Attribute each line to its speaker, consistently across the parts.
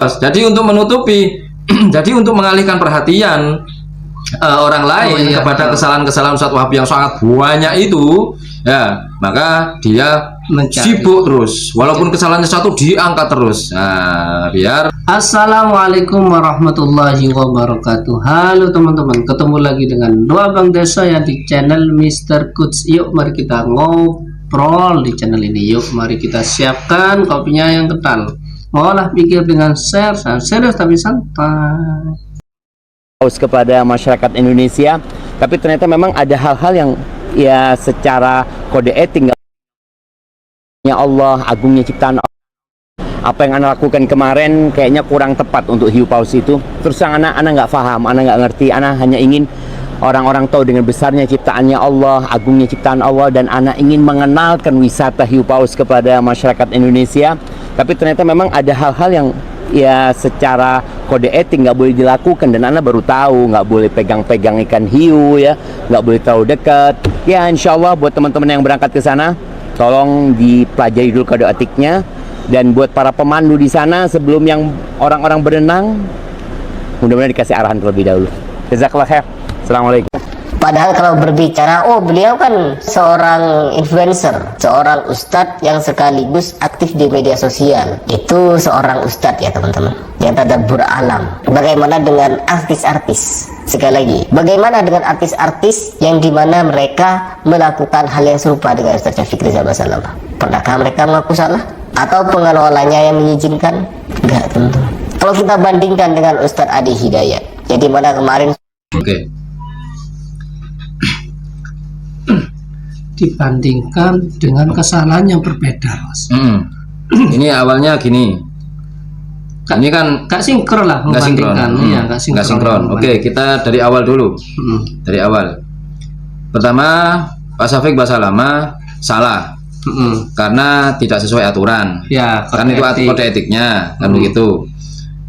Speaker 1: Jadi untuk menutupi, jadi untuk mengalihkan perhatian orang lain kepada kesalahan-kesalahan Ustadz Wahab yang sangat banyak itu, ya maka dia sibuk terus, walaupun kesalahannya satu diangkat terus. Nah, biar.
Speaker 2: Assalamualaikum warahmatullahi wabarakatuh. Halo teman-teman, ketemu lagi dengan Doa Bang Desa yang di channel Mr. Coach. Yuk mari kita ngobrol di channel ini. Yuk mari kita siapkan kopinya yang kental, ngolah pikir dengan share serius tapi santai
Speaker 3: kepada masyarakat Indonesia. Tapi ternyata memang ada hal-hal yang ya secara kode etik Allah, agungnya ciptaan Allah, apa yang Anda lakukan kemarin kayaknya kurang tepat untuk hiu paus itu. Terus yang anak nggak paham, anak nggak ngerti, anak hanya ingin orang-orang tahu dengan besarnya ciptaannya Allah, agungnya ciptaan Allah, dan anak ingin mengenalkan wisata hiu paus kepada masyarakat Indonesia. Tapi ternyata memang ada hal-hal yang ya secara kode etik nggak boleh dilakukan, dan anak baru tahu nggak boleh pegang-pegang ikan hiu, ya nggak boleh terlalu dekat. Ya insya Allah buat teman-teman yang berangkat ke sana, tolong dipelajari dulu kode etiknya. Dan buat para pemandu di sana, sebelum yang orang-orang berenang, mudah-mudahan dikasih arahan terlebih dahulu. Jazakallah khair. Assalamualaikum.
Speaker 4: Padahal kalau berbicara, beliau kan seorang influencer, seorang ustadz yang sekaligus aktif di media sosial. Itu seorang ustadz ya teman-teman, yang tadabbur alam. Bagaimana dengan artis-artis? Sekali lagi, bagaimana dengan artis-artis yang dimana mereka melakukan hal yang serupa dengan Ustadz Syafiq Rizal Basalam? Pernahkah mereka mengaku salah? Atau pengelolanya yang mengizinkan? Enggak teman-teman. Kalau kita bandingkan dengan Ustadz Adi Hidayat, jadi mana kemarin
Speaker 2: dibandingkan dengan kesalahan yang berbeda, Mas.
Speaker 1: Ini awalnya gini. Ini kan
Speaker 2: gak sinkron lah,
Speaker 1: nggak sinkron.
Speaker 2: Iya,
Speaker 1: nggak sinkron. Oke, kita dari awal dulu. Dari awal. Pertama, Pak Syafiq Basalamah salah. Karena tidak sesuai aturan.
Speaker 2: Ya,
Speaker 1: kan itu kode etiknya, kan begitu.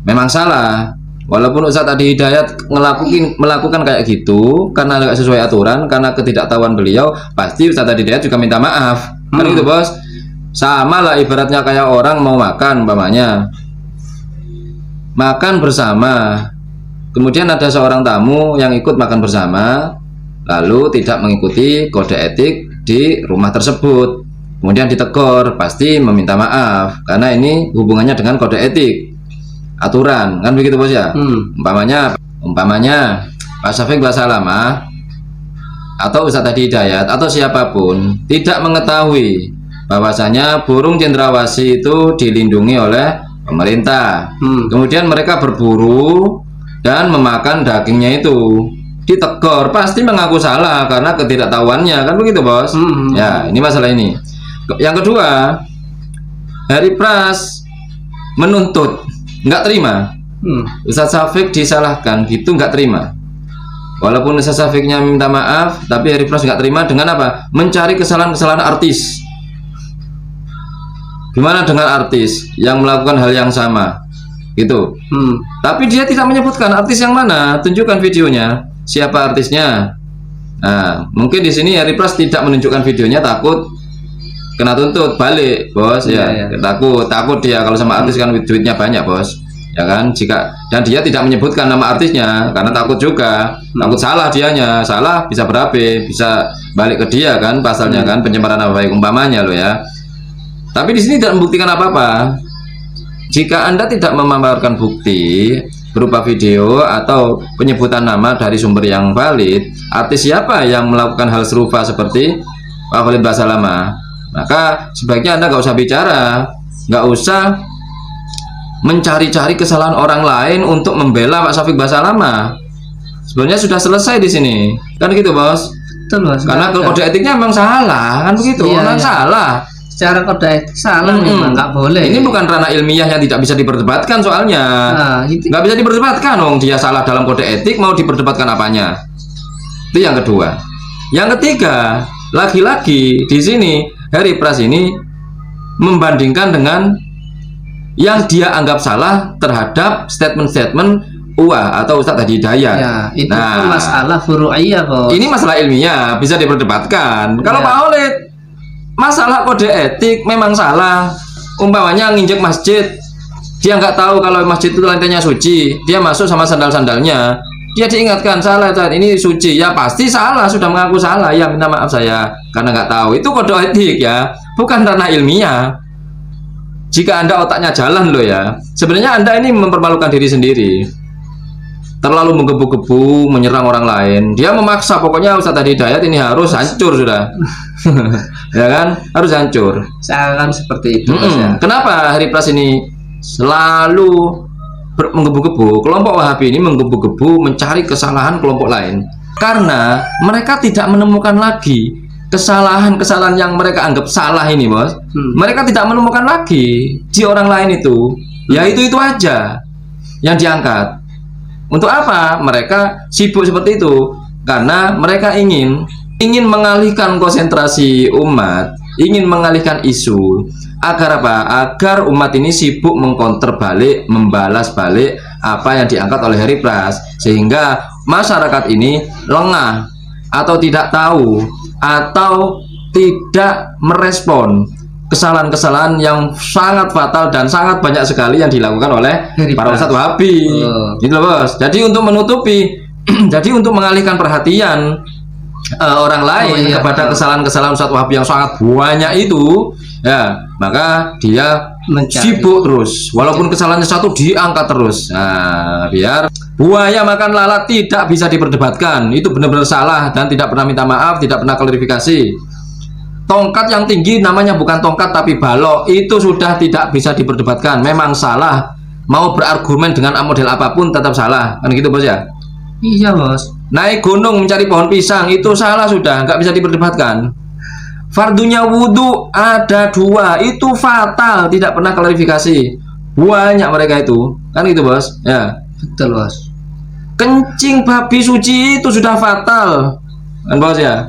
Speaker 1: Memang salah. Walaupun Ustadz Adi Hidayat melakukan kayak gitu karena nggak sesuai aturan, karena ketidaktahuan beliau, pasti Ustadz Adi Hidayat juga minta maaf. Kan gitu, Bos. Sama lah ibaratnya kayak orang mau makan, umpamanya makan bersama, kemudian ada seorang tamu yang ikut makan bersama, lalu tidak mengikuti kode etik di rumah tersebut, kemudian ditegur, pasti meminta maaf karena ini hubungannya dengan kode etik, aturan, kan begitu, Bos ya. Umpamanya Pak Syafiq Basalamah atau Ustadz Adi Hidayat atau siapapun tidak mengetahui bahwasanya burung cendrawasih itu dilindungi oleh pemerintah, kemudian mereka berburu dan memakan dagingnya itu, ditegur, pasti mengaku salah karena ketidaktahuannya, kan begitu, Bos. Ya, ini masalah ini. Yang kedua, Hari Pras menuntut, nggak terima. Ustadz Syafiq disalahkan gitu, nggak terima. Walaupun Ustadz Syafiqnya minta maaf, tapi Hari Pras nggak terima dengan apa? Mencari kesalahan-kesalahan artis. Gimana dengan artis yang melakukan hal yang sama gitu? Tapi dia tidak menyebutkan artis yang mana, tunjukkan videonya, siapa artisnya. Nah, mungkin di sini Hari Pras tidak menunjukkan videonya, takut kena tuntut balik, Bos. Ya. Takut dia kalau sama artis kan duitnya banyak, Bos, ya kan. Dan dia tidak menyebutkan nama artisnya karena takut juga, takut salah dianya, salah bisa berabe, bisa balik ke dia kan pasalnya, kan pencemaran nama baik umpamanya lo ya. Tapi di sini tidak membuktikan apa-apa. Jika Anda tidak memaparkan bukti berupa video atau penyebutan nama dari sumber yang valid, artis siapa yang melakukan hal serupa seperti Pak Khalid Basalamah, maka sebaiknya Anda nggak usah bicara, nggak usah mencari-cari kesalahan orang lain untuk membela Pak Syafiq Basalamah. Sebenarnya sudah selesai di sini, kan gitu, Bos.
Speaker 2: Betul, Bos.
Speaker 1: Karena kode etiknya memang salah, kan begitu. Memang salah.
Speaker 2: Secara kode etik salah, memang nggak boleh.
Speaker 1: Ini bukan ranah ilmiah yang tidak bisa diperdebatkan soalnya. Nggak bisa diperdebatkan, dia salah dalam kode etik, mau diperdebatkan apanya? Itu yang kedua. Yang ketiga, lagi-lagi di sini Hari Pras ini membandingkan dengan yang dia anggap salah terhadap statement-statement atau Ustadz Adi Hidayat.
Speaker 2: Ya, itu kan masalah furu'iyah, Bos.
Speaker 1: Ini masalah ilmiah, bisa diperdebatkan. Kalau Pak Khalid masalah kode etik memang salah, umpamanya nginjek masjid Dia nggak tahu kalau masjid itu lantainya suci, dia masuk sama sandal-sandalnya, dia diingatkan salah, ini suci, ya pasti salah, sudah mengaku salah, ya minta maaf saya karena nggak tahu. Itu kode etik ya, bukan ranah ilmiah. Jika Anda otaknya jalan loh ya, sebenarnya Anda ini mempermalukan diri sendiri, terlalu menggebu-gebu menyerang orang lain. Dia memaksa, pokoknya Ustadz Hidayat ini harus hancur sudah. Ya kan, harus hancur.
Speaker 2: Seakan seperti itu Mas, ya.
Speaker 1: Kenapa Hari Pras ini selalu menggebu-gebu? Kelompok Wahabi ini menggebu-gebu mencari kesalahan kelompok lain karena mereka tidak menemukan lagi kesalahan-kesalahan yang mereka anggap salah ini, bos. Mereka tidak menemukan lagi di orang lain itu, ya itu aja yang diangkat. Untuk apa mereka sibuk seperti itu? Karena mereka ingin mengalihkan konsentrasi umat, ingin mengalihkan isu. Agar apa? Agar umat ini sibuk mengkonter balik, membalas balik apa yang diangkat oleh Hari Pras, sehingga masyarakat ini lengah atau tidak tahu atau tidak merespon kesalahan-kesalahan yang sangat fatal dan sangat banyak sekali yang dilakukan oleh para ustadz Wahabi. Gitu loh, bos. Jadi untuk menutupi jadi untuk mengalihkan perhatian orang lain kepada kesalahan-kesalahan ustadz Wahabi yang sangat banyak itu, ya maka dia sibuk terus, walaupun kesalahannya satu diangkat terus. Nah, biar buaya makan lalat tidak bisa diperdebatkan, itu benar-benar salah dan tidak pernah minta maaf, tidak pernah klarifikasi. Tongkat yang tinggi namanya bukan tongkat tapi balok, itu sudah tidak bisa diperdebatkan, memang salah. Mau berargumen dengan model apapun tetap salah, kan gitu bos ya?
Speaker 2: Iya bos.
Speaker 1: Naik gunung mencari pohon pisang itu salah, sudah nggak bisa diperdebatkan. Fardunya wudhu ada 2, itu fatal, tidak pernah klarifikasi. Banyak mereka itu, kan gitu bos ya.
Speaker 2: Betul bos.
Speaker 1: Kencing babi suci itu sudah fatal, kan bos ya.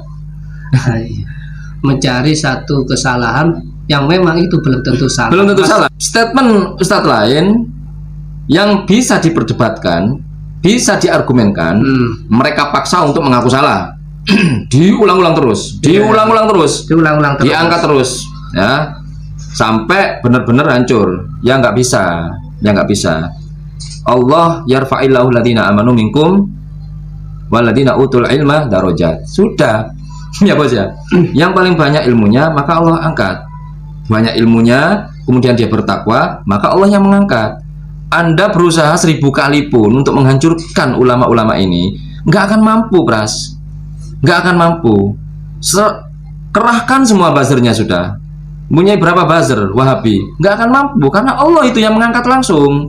Speaker 2: Mencari satu kesalahan yang memang itu belum tentu salah.
Speaker 1: Belum tentu salah. Statement ustadz lain yang bisa diperdebatkan, bisa diargumenkan, mereka paksa untuk mengaku salah. Diulang-ulang terus, diulang-ulang terus, diangkat terus, ya sampai benar-benar hancur. Ya nggak bisa, ya nggak bisa. Allah yarfa'illahu ladina amanu minkum waladina utul ilma darajat. Sudah, ya bos ya. Yang paling banyak ilmunya maka Allah angkat. Banyak ilmunya, kemudian dia bertakwa, maka Allah yang mengangkat. Anda berusaha 1000 kali pun untuk menghancurkan ulama-ulama ini, nggak akan mampu, Pras. Nggak akan mampu. Kerahkan semua buzzernya sudah. Punya berapa buzzer Wahabi? Nggak akan mampu karena Allah itu yang mengangkat langsung.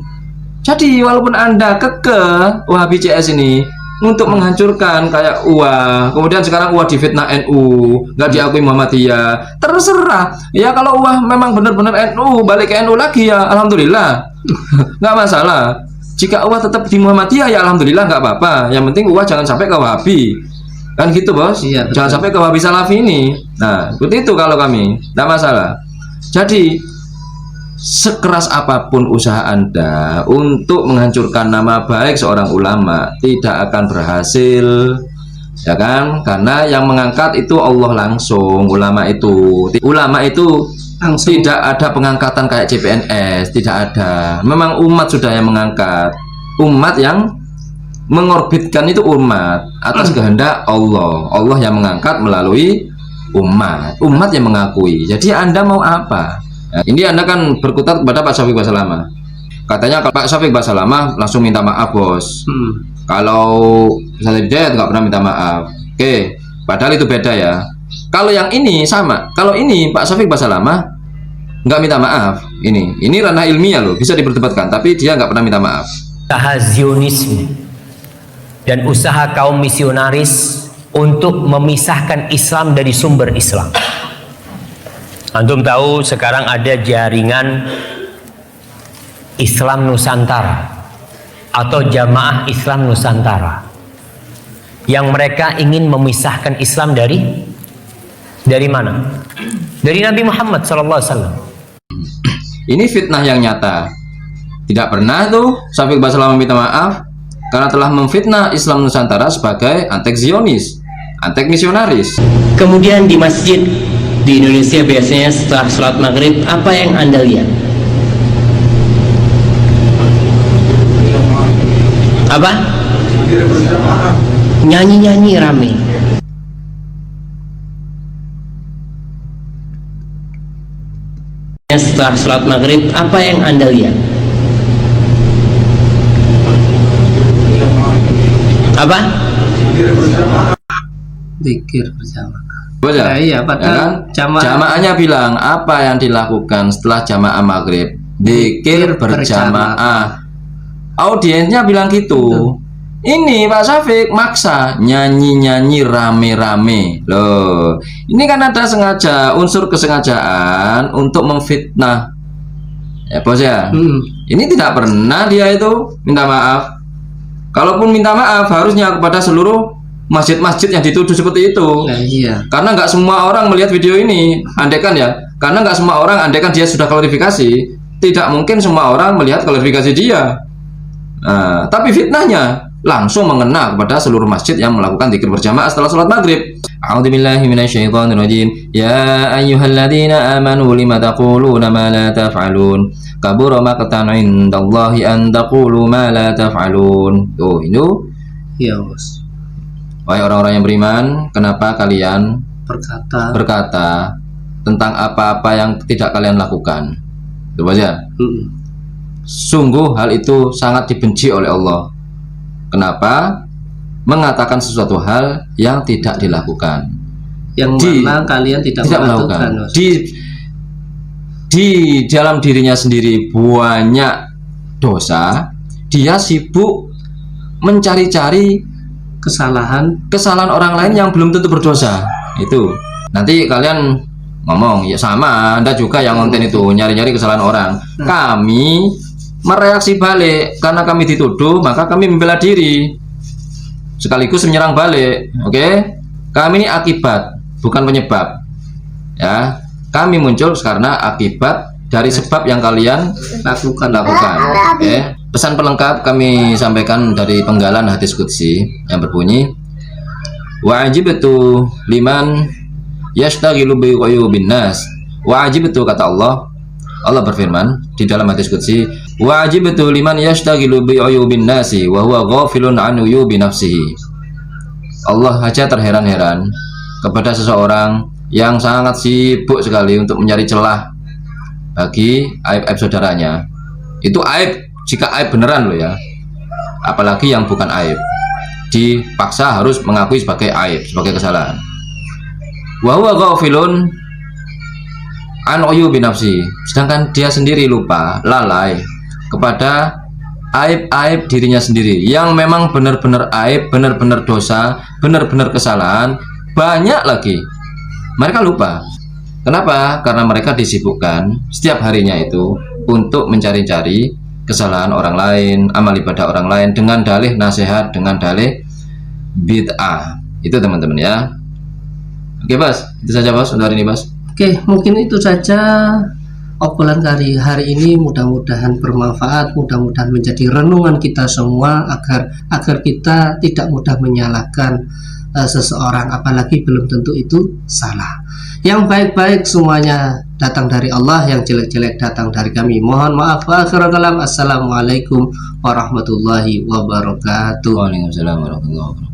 Speaker 1: Jadi walaupun Anda kekeh Wahabi CS ini untuk menghancurkan kayak UA, kemudian sekarang UA difitnah NU, nggak diakui Muhammadiyah, terserah. Ya kalau UA memang benar-benar NU, balik ke NU lagi ya alhamdulillah. Nggak masalah. Jika UA tetap di Muhammadiyah ya alhamdulillah, nggak apa-apa. Yang penting UA jangan sampai ke Wahabi. Kan gitu bos,
Speaker 2: iya,
Speaker 1: jangan sampai ke Wahabi Salafi ini. Nah seperti itu kalau kami, tidak masalah. Jadi sekeras apapun usaha Anda untuk menghancurkan nama baik seorang ulama tidak akan berhasil, ya kan? Karena yang mengangkat itu Allah langsung. Ulama itu langsung. Tidak ada pengangkatan kayak CPNS, tidak ada. Memang umat sudah yang mengangkat, umat yang mengorbitkan itu umat atas kehendak Allah. Allah yang mengangkat melalui umat yang mengakui. Jadi Anda mau apa? Nah, ini Anda kan berkutat kepada Pak Syafiq Basalamah. Katanya Pak Syafiq Basalamah langsung minta maaf bos. Kalau Ustadz Hidayat nggak pernah minta maaf. Oke, padahal itu beda ya. Kalau yang ini sama. Kalau ini Pak Syafiq Basalamah nggak minta maaf. Ini ranah ilmiah loh, bisa diperdebatkan. Tapi dia nggak pernah minta maaf.
Speaker 5: Usaha Zionisme dan usaha kaum misionaris untuk memisahkan Islam dari sumber Islam. Antum tahu sekarang ada jaringan Islam Nusantara atau Jamaah Islam Nusantara yang mereka ingin memisahkan Islam dari mana? Dari Nabi Muhammad SAW.
Speaker 1: Ini fitnah yang nyata. Tidak pernah tuh Syafiq Basalamah minta maaf karena telah memfitnah Islam Nusantara sebagai antek Zionis, antek misionaris.
Speaker 6: Kemudian di masjid di Indonesia biasanya setelah sholat maghrib apa yang Anda lihat? Apa? Nyanyi-nyanyi rame. Setelah sholat maghrib, apa yang Anda lihat? Apa?
Speaker 2: Zikir bersama.
Speaker 1: Baca.
Speaker 2: Iya, padahal
Speaker 1: Jamaahnya bilang apa yang dilakukan setelah jamaah maghrib? Zikir berjamaah. Audiensnya bilang gitu. Ini Pak Syafiq maksa nyanyi-nyanyi rame-rame. Loh, ini kan ada sengaja unsur kesengajaan untuk memfitnah. Ya, Bos ya. Ini tidak pernah dia itu minta maaf. Kalaupun minta maaf harusnya kepada seluruh masjid-masjid yang dituduh seperti itu.
Speaker 2: Nah, iya.
Speaker 1: Karena nggak semua orang melihat video ini, andaikan ya. Karena nggak semua orang, andaikan dia sudah klarifikasi, tidak mungkin semua orang melihat klarifikasi dia. Nah, tapi fitnahnya langsung mengena kepada seluruh masjid yang melakukan zikir berjamaah setelah sholat maghrib. A'udzubillahi minasyaitonirrajim. Ya ayyuhalladzina amanu lima taquluna ma la taf'alun. Kabura maqtan 'indallahi an taqulu ma la taf'alun. Tuh, itu.
Speaker 2: Iya, Bos.
Speaker 1: Wahai orang-orang yang beriman, kenapa kalian berkata tentang apa-apa yang tidak kalian lakukan? Itu aja. Sungguh hal itu sangat dibenci oleh Allah. Kenapa? Mengatakan sesuatu hal yang tidak dilakukan.
Speaker 2: Yang mana kalian tidak melakukan.
Speaker 1: Di dalam dirinya sendiri banyak dosa, dia sibuk mencari-cari kesalahan orang lain yang belum tentu berdosa. Itu nanti kalian ngomong ya sama, Anda juga yang konten itu nyari-nyari kesalahan orang. Kami mereaksi balik karena kami dituduh, maka kami membela diri sekaligus menyerang balik. Oke? Kami ini akibat, bukan penyebab. Ya, kami muncul karena akibat dari sebab yang kalian lakukan. Oke? Pesan pelengkap kami sampaikan dari penggalan hadis qudsi yang berbunyi, wa'ajibtu liman yashtaghilu bi ghuyubin nas. Wa'ajibtu, kata Allah berfirman di dalam hadis qudsi, wa'ajibtu liman yashtaghilu bi ghuyubin nasi wa huwa ghafilun an uyubi nafsihi. Allah aja terheran-heran kepada seseorang yang sangat sibuk sekali untuk mencari celah bagi aib-aib saudaranya. Itu aib jika aib beneran loh ya, apalagi yang bukan aib dipaksa harus mengakui sebagai aib, sebagai kesalahan. Wa huwa ghafilun an uyubi nafsi, sedangkan dia sendiri lupa, lalai kepada aib-aib dirinya sendiri yang memang benar-benar aib, benar-benar dosa, benar-benar kesalahan, banyak lagi. Mereka lupa. Kenapa? Karena mereka disibukkan setiap harinya itu untuk mencari-cari kesalahan orang lain, amal ibadah orang lain dengan dalih nasihat, dengan dalih bid'ah. Itu teman-teman ya. Oke, Bos, itu saja Bos untuk hari ini, Bos.
Speaker 2: Oke, mungkin itu saja obrolan hari ini. Mudah-mudahan bermanfaat, mudah-mudahan menjadi renungan kita semua agar kita tidak mudah menyalahkan seseorang, apalagi belum tentu itu salah. Yang baik-baik semuanya datang dari Allah, yang jelek-jelek datang dari kami. Mohon maaf. Akhirul kalam. Assalamualaikum warahmatullahi wabarakatuh.
Speaker 1: Waalaikumsalam warahmatullahi wabarakatuh.